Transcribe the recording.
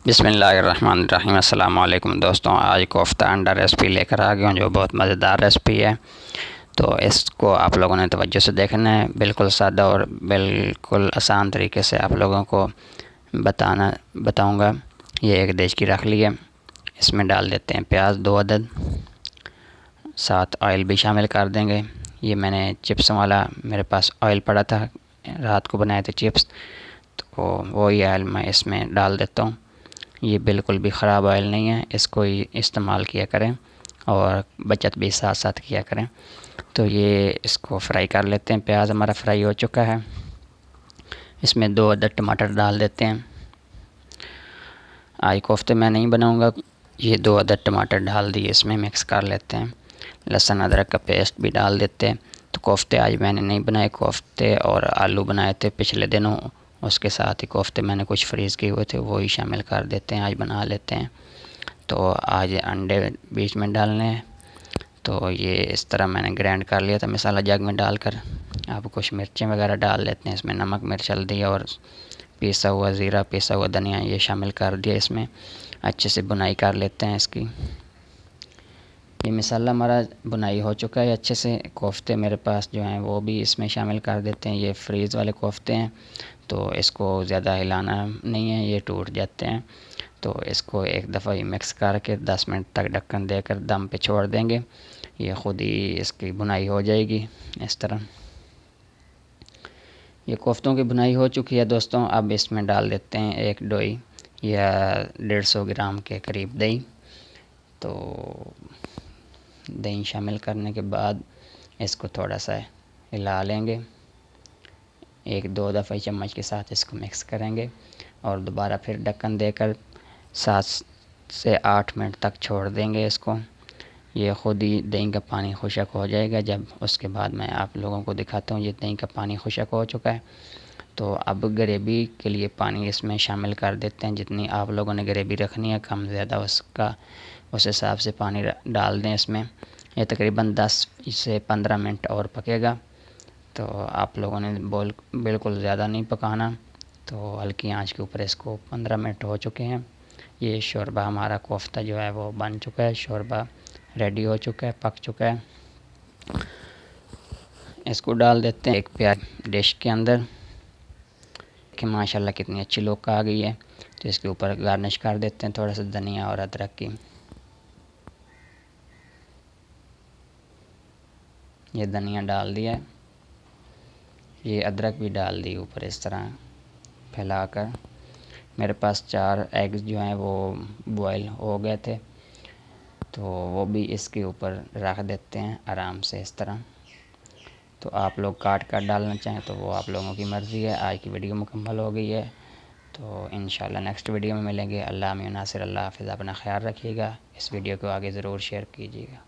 बिस्मिल्लाहिर्रहमानिर्रहीम। अस्सलाम वालेकुम दोस्तों, आज कोफ्ता अंडा रेसिपी लेकर आ गया हूँ जो बहुत मज़ेदार रेसिपी है। तो इसको आप लोगों ने तवज्जो से देखना है। बिल्कुल सादा और बिल्कुल आसान तरीके से आप लोगों को बताऊँगा। ये एक देश की रख ली है। इसमें डाल देते हैं प्याज 2 अदद, साथ ऑयल भी शामिल कर देंगे। ये मैंने चिप्स वाला मेरे पास ऑयल पड़ा था, रात को बनाए थे चिप्स, तो वही ऑयल मैं इसमें डाल देता हूँ। ये बिल्कुल भी ख़राब ऑयल नहीं है, इसको ही इस्तेमाल किया करें और बचत भी साथ साथ किया करें। तो ये इसको फ्राई कर लेते हैं। प्याज हमारा फ्राई हो चुका है। इसमें 2 अदद टमाटर डाल देते हैं। आज कोफ्ते मैं नहीं बनाऊंगा। ये 2 अदद टमाटर डाल दिए, इसमें मिक्स कर लेते हैं। लहसुन अदरक का पेस्ट भी डाल देते हैं। तो कोफ्ते आज मैंने नहीं बनाए, कोफ्ते और आलू बनाए थे पिछले दिनों, उसके साथ ही कोफ्ते मैंने कुछ फ्रीज़ किए हुए थे, वो ही शामिल कर देते हैं, आज बना लेते हैं। तो आज अंडे बीच में डालने हैं। तो ये इस तरह मैंने ग्राइंड कर लिया था मसाला जग में डालकर। अब कुछ मिर्चें वगैरह डाल लेते हैं इसमें, नमक मिर्च हल्दी और पिसा हुआ ज़ीरा, पिसा हुआ धनिया ये शामिल कर दिया। इसमें अच्छे से भुनाई कर लेते हैं इसकी। ये मसाला हमारा भुनाई हो चुका है अच्छे से। कोफ्ते मेरे पास जो हैं वो भी इसमें शामिल कर देते हैं। ये फ्रीज़ वाले कोफ्ते हैं, तो इसको ज़्यादा हिलाना नहीं है, ये टूट जाते हैं। तो इसको एक दफ़ा ही मिक्स करके 10 मिनट तक ढक्कन देकर दम पे छोड़ देंगे। ये ख़ुद ही इसकी भुनाई हो जाएगी इस तरह। ये कोफ्तों की भुनाई हो चुकी है दोस्तों। अब इसमें डाल देते हैं एक डोई या 150 ग्राम के करीब दही। तो दही शामिल करने के बाद इसको थोड़ा सा हिला लेंगे। 1-2 दफ़ा चम्मच के साथ इसको मिक्स करेंगे और दोबारा फिर ढक्कन देकर 7 से 8 मिनट तक छोड़ देंगे इसको। ये ख़ुद ही दही का पानी खुशक हो जाएगा। जब उसके बाद मैं आप लोगों को दिखाता हूँ, ये दही का पानी खुशक हो चुका है। तो अब ग्रेवी के लिए पानी इसमें शामिल कर देते हैं। जितनी आप लोगों ने ग्रेवी रखनी है, कम ज़्यादा उसका उस हिसाब से पानी डाल दें इसमें। ये तकरीबन 10 से 15 मिनट और पकेगा। तो आप लोगों ने बिल्कुल ज़्यादा नहीं पकाना। तो हल्की आंच के ऊपर इसको 15 मिनट हो चुके हैं। ये शोरबा हमारा कोफ्ता जो है वो बन चुका है, शोरबा रेडी हो चुका है, पक चुका है। इसको डाल देते हैं एक प्याज डिश के अंदर कि माशाल्लाह कितनी अच्छी लुक आ गई है। तो इसके ऊपर गार्निश कर देते हैं थोड़ा सा धनिया और अदरक की। ये धनिया डाल दिया, ये अदरक भी डाल दी ऊपर इस तरह फैलाकर। मेरे पास 4 एग्स जो हैं वो बॉयल हो गए थे, तो वो भी इसके ऊपर रख देते हैं आराम से इस तरह। तो आप लोग काट कर डालना चाहें तो वो आप लोगों की मर्ज़ी है। आज की वीडियो मुकम्मल हो गई है, तो इंशाल्लाह नेक्स्ट वीडियो में मिलेंगे। अल्लाह में नासिर, अल्लाह हाफ़िज़। अपना ख्याल रखिएगा। इस वीडियो को आगे ज़रूर शेयर कीजिएगा।